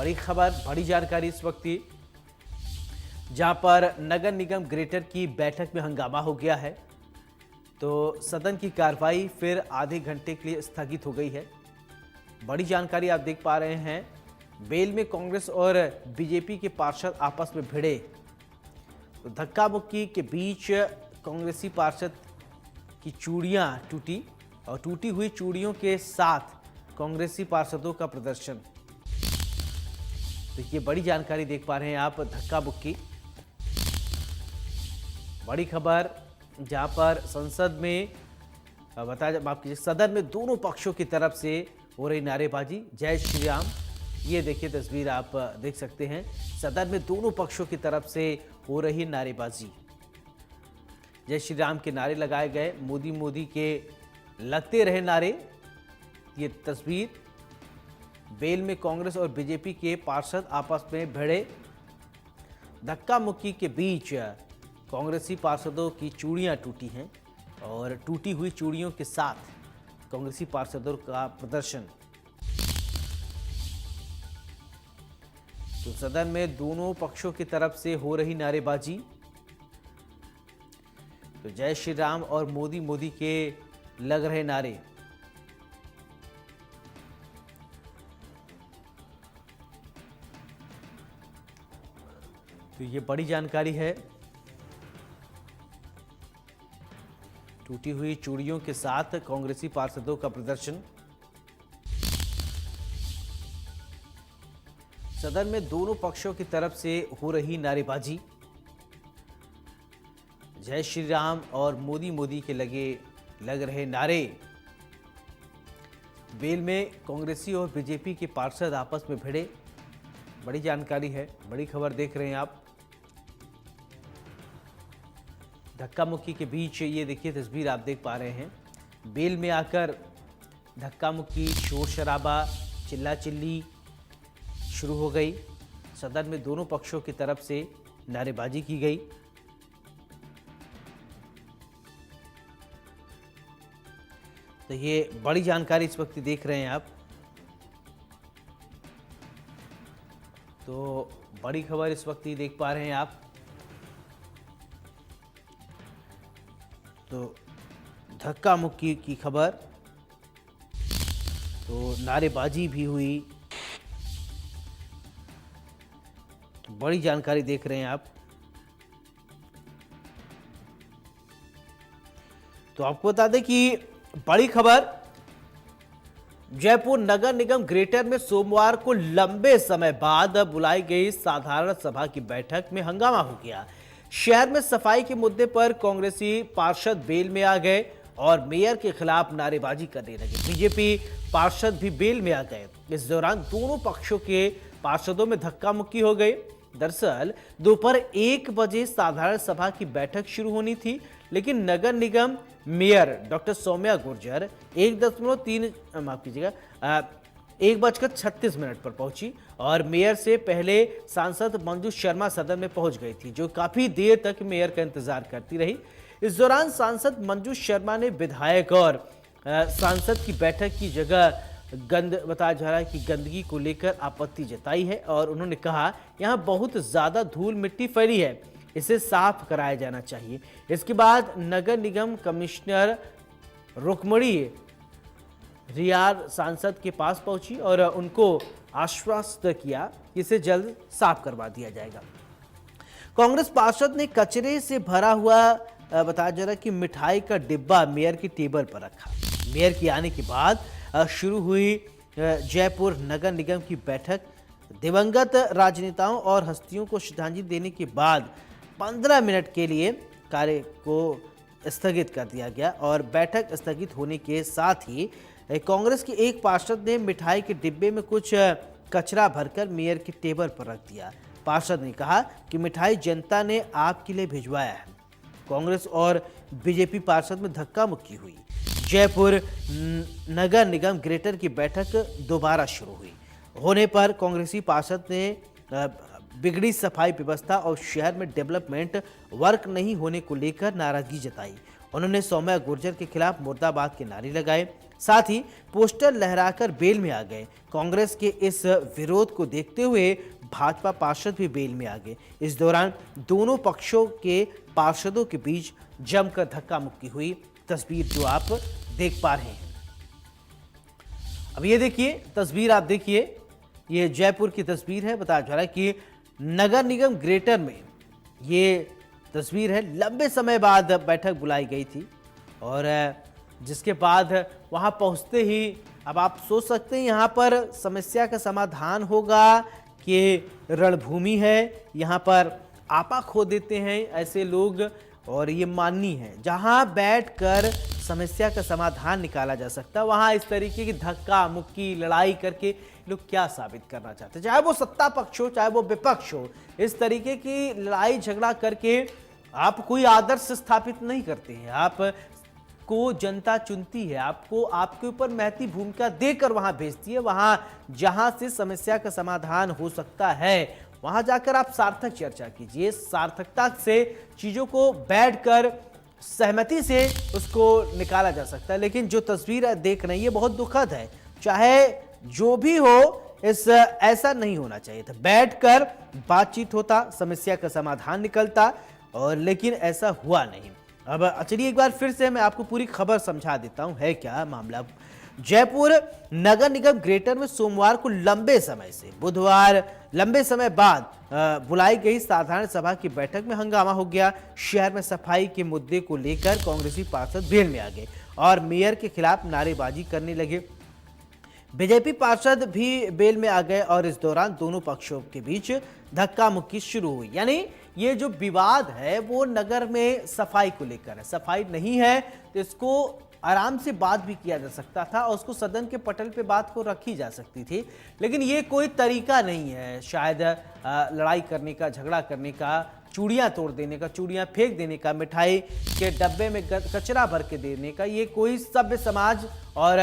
बड़ी खबर, बड़ी जानकारी इस वक्त की, जहां पर नगर निगम ग्रेटर की बैठक में हंगामा हो गया है। तो सदन की कार्रवाई फिर आधे घंटे के लिए स्थगित हो गई है। बड़ी जानकारी आप देख पा रहे हैं, बेल में कांग्रेस और बीजेपी के पार्षद आपस में भिड़े। तो धक्का मुक्की के बीच कांग्रेसी पार्षद की चूड़ियां टूटी और टूटी हुई चूड़ियों के साथ कांग्रेसी पार्षदों का प्रदर्शन। तो ये बड़ी जानकारी देख पा रहे हैं आप, धक्का मुक्की। बड़ी खबर, जहां पर संसद में सदन में दोनों पक्षों की तरफ से हो रही नारेबाजी, जय श्री राम। ये देखिए तस्वीर आप देख सकते हैं, सदन में दोनों पक्षों की तरफ से हो रही नारेबाजी। जय श्री राम के नारे लगाए गए, मोदी मोदी के लगते रहे नारे। ये तस्वीर, बेल में कांग्रेस और बीजेपी के पार्षद आपस में भिड़े। धक्का मुक्की के बीच कांग्रेसी पार्षदों की चूड़ियां टूटी हैं और टूटी हुई चूड़ियों के साथ कांग्रेसी पार्षदों का प्रदर्शन। तो सदन में दोनों पक्षों की तरफ से हो रही नारेबाजी। तो जय श्री राम और मोदी मोदी के लग रहे नारे। तो ये बड़ी जानकारी है, टूटी हुई चूड़ियों के साथ कांग्रेसी पार्षदों का प्रदर्शन। सदन में दोनों पक्षों की तरफ से हो रही नारेबाजी। जय श्री राम और मोदी मोदी के लग रहे नारे। बेल में कांग्रेसी और बीजेपी के पार्षद आपस में भिड़े। बड़ी जानकारी है, बड़ी खबर देख रहे हैं आप। धक्का मुक्की के बीच ये देखिए तस्वीर आप देख पा रहे हैं, बेल में आकर धक्का मुक्की, शोर शराबा, चिल्ला चिल्ली शुरू हो गई। सदन में दोनों पक्षों की तरफ से नारेबाजी की गई। तो ये बड़ी जानकारी इस वक्त देख रहे हैं आप। तो बड़ी खबर इस वक्त ही देख पा रहे हैं आप। तो धक्का मुक्की की खबर, तो नारेबाजी भी हुई। तो बड़ी जानकारी देख रहे हैं आप। तो आपको बता दें कि बड़ी खबर, जयपुर नगर निगम ग्रेटर में सोमवार को लंबे समय बाद बुलाई गई साधारण सभा की बैठक में हंगामा हो गया। शहर में सफाई के मुद्दे पर कांग्रेसी पार्षद बेल में आ गए और मेयर के खिलाफ नारेबाजी करने लगे। बीजेपी पार्षद भी बेल में आ गए। इस दौरान दोनों पक्षों के पार्षदों में धक्का मुक्की हो गई। दरअसल दोपहर 1 बजे साधारण सभा की बैठक शुरू होनी थी, लेकिन नगर निगम मेयर डॉक्टर सौम्या गुर्जर 1:36 पर पहुंची और मेयर से पहले सांसद मंजू शर्मा सदन में पहुंच गई थी, जो काफी देर तक मेयर का इंतजार करती रही। इस दौरान सांसद मंजू शर्मा ने विधायक और सांसद की बैठक की जगह बताया जा रहा है कि गंदगी को लेकर आपत्ति जताई है और उन्होंने कहा, यहां बहुत ज्यादा धूल मिट्टी फैली है, इसे साफ कराया जाना चाहिए। इसके बाद नगर निगम कमिश्नर रुकमणी रियार सांसद के पास पहुंची और उनको आश्वस्त किया कि इसे जल्द साफ करवा दिया जाएगा। कांग्रेस पार्षद ने कचरे से भरा हुआ बताया जा रहा है कि मिठाई का डिब्बा मेयर की टेबल पर रखा। मेयर के आने के बाद शुरू हुई जयपुर नगर निगम की बैठक। दिवंगत राजनेताओं और हस्तियों को श्रद्धांजलि देने के बाद 15 मिनट के लिए कार्य को स्थगित कर दिया गया और बैठक स्थगित होने के साथ ही कांग्रेस के एक पार्षद ने मिठाई के डिब्बे में कुछ कचरा भरकर मेयर की टेबल पर रख दिया। पार्षद ने कहा कि मिठाई जनता ने आपके लिए भिजवाया है। कांग्रेस और बीजेपी पार्षद में धक्का मुक्की हुई। जयपुर नगर निगम ग्रेटर की बैठक दोबारा शुरू हुई होने पर कांग्रेसी पार्षद ने बिगड़ी सफाई व्यवस्था और शहर में डेवलपमेंट वर्क नहीं होने को लेकर नाराजगी जताई। उन्होंने सौम्या गुर्जर के खिलाफ मुर्दाबाद के नारे लगाए, साथ ही पोस्टर लहराकर बेल में आ गए। कांग्रेस के इस विरोध को देखते हुए भाजपा पार्षद भी बेल में आ गए। इस दौरान दोनों पक्षों के पार्षदों के बीच जमकर धक्का मुक्की हुई। तस्वीर जो आप देख पा रहे हैं, अब ये देखिए तस्वीर, आप देखिए ये जयपुर की तस्वीर है। बताया जा रहा है कि नगर निगम ग्रेटर में ये तस्वीर है। लंबे समय बाद बैठक बुलाई गई थी और जिसके बाद वहां पहुंचते ही अब आप सोच सकते हैं यहाँ पर समस्या का समाधान होगा कि रणभूमि है, यहाँ पर आपा खो देते हैं ऐसे लोग, और ये माननी है जहां बैठकर समस्या का समाधान निकाला जा सकता है, वहां इस तरीके की धक्का मुक्की लड़ाई करके लोग क्या साबित करना चाहते हैं, चाहे वो सत्ता पक्ष हो चाहे वो विपक्ष हो। इस तरीके की लड़ाई झगड़ा करके आप कोई आदर्श स्थापित नहीं करते हैं। आप को जनता चुनती है, आपको आपके ऊपर महती भूमिका देकर वहां भेजती है। वहां जहां से समस्या का समाधान हो सकता है वहां जाकर आप सार्थक चर्चा कीजिए। सार्थकता से चीजों को बैठकर सहमति से उसको निकाला जा सकता है। लेकिन जो तस्वीर देख रही है बहुत दुखद है। चाहे जो भी हो, ऐसा नहीं होना चाहिए था। बैठकर बातचीत होता, समस्या का समाधान निकलता, और लेकिन ऐसा हुआ नहीं। अब चलिए एक बार फिर से मैं आपको पूरी खबर समझा देता हूं, है क्या मामला। जयपुर नगर निगम ग्रेटर में सोमवार को बुधवार लंबे समय बाद बुलाई गई साधारण सभा की बैठक में हंगामा हो गया। शहर में सफाई के मुद्दे को लेकर कांग्रेसी पार्षद बेल में आ गए और मेयर के खिलाफ नारेबाजी करने लगे। बीजेपी पार्षद भी बेल में आ गए और इस दौरान दोनों पक्षों के बीच धक्का मुक्की शुरू हुई। यानी ये जो विवाद है वो नगर में सफाई को लेकर है। सफाई नहीं है तो इसको आराम से बात भी किया जा सकता था और उसको सदन के पटल पे बात को रखी जा सकती थी। लेकिन ये कोई तरीका नहीं है शायद लड़ाई करने का, झगड़ा करने का, चूड़ियाँ तोड़ देने का, चूड़ियाँ फेंक देने का, मिठाई के डब्बे में कचरा भर के देने का। ये कोई सभ्य समाज और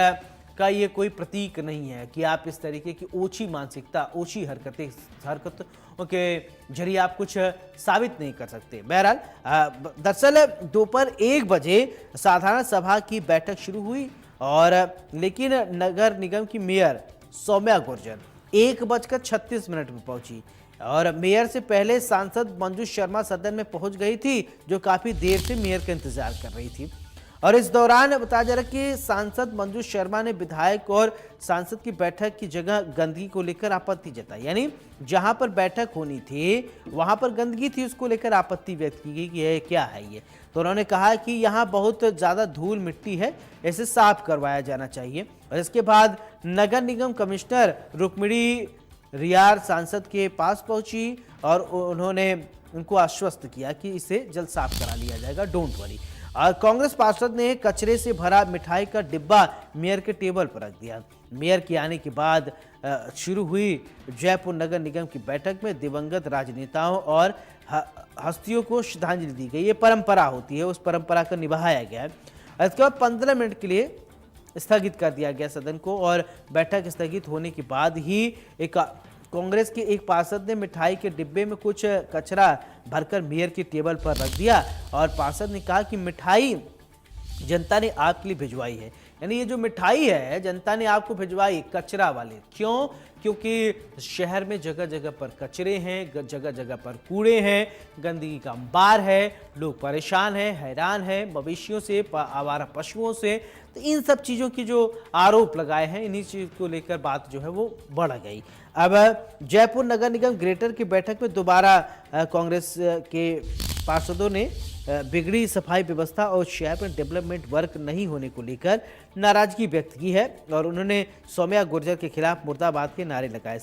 का ये कोई प्रतीक नहीं है कि आप इस तरीके की ओछी मानसिकता, ओछी हरकतों के जरिए आप कुछ साबित नहीं कर सकते। बहरहाल दरअसल दोपहर 1 बजे साधारण सभा की बैठक शुरू हुई और लेकिन नगर निगम की मेयर सौम्या गुर्जर 1:36 में पहुंची और मेयर से पहले सांसद मंजू शर्मा सदन में पहुंच गई थी, जो काफी देर से मेयर का इंतजार कर रही थी। और इस दौरान बताया जा रहा है कि सांसद मंजू शर्मा ने विधायक और सांसद की बैठक की जगह गंदगी को लेकर आपत्ति जताई। यानी जहां पर बैठक होनी थी वहां पर गंदगी थी, उसको लेकर आपत्ति व्यक्त की गई कि ये क्या है ये। तो उन्होंने कहा कि यहां बहुत ज्यादा धूल मिट्टी है, इसे साफ करवाया जाना चाहिए। और इसके बाद नगर निगम कमिश्नर रुक्मिणी रियार सांसद के पास पहुंची और उन्होंने उनको आश्वस्त किया कि इसे जल्द साफ करा लिया जाएगा, डोंट वरी। और कांग्रेस पार्षद ने कचरे से भरा मिठाई का डिब्बा मेयर के टेबल पर रख दिया। मेयर के आने के बाद शुरू हुई जयपुर नगर निगम की बैठक में दिवंगत राजनेताओं और हस्तियों को श्रद्धांजलि दी गई। ये परंपरा होती है, उस परंपरा को निभाया गया है। इसके बाद 15 मिनट के लिए स्थगित कर दिया गया सदन को और बैठक स्थगित होने के बाद ही कांग्रेस के एक पार्षद ने मिठाई के डिब्बे में कुछ कचरा भरकर मेयर के टेबल पर रख दिया और पार्षद ने कहा कि मिठाई जनता ने आपके लिए भिजवाई है। यानी ये जो मिठाई है जनता ने आपको भिजवाई, कचरा वाले। क्यों? क्योंकि शहर में जगह जगह पर कचरे हैं, जगह जगह पर कूड़े हैं, गंदगी का अंबार है, लोग परेशान हैं, हैरान हैं, मवेशियों से, आवारा पशुओं से। तो इन सब चीज़ों की जो आरोप लगाए हैं, इन्हीं चीज़ को लेकर बात जो है वो बढ़ गई। अब जयपुर नगर निगम ग्रेटर की बैठक में दोबारा कांग्रेस के पार्षदों ने बिगड़ी सफाई व्यवस्था और शहर में डेवलपमेंट वर्क नहीं होने को लेकर नाराजगी व्यक्त की है और उन्होंने सौम्या गुर्जर के खिलाफ मुर्दाबाद के नारे लगाए।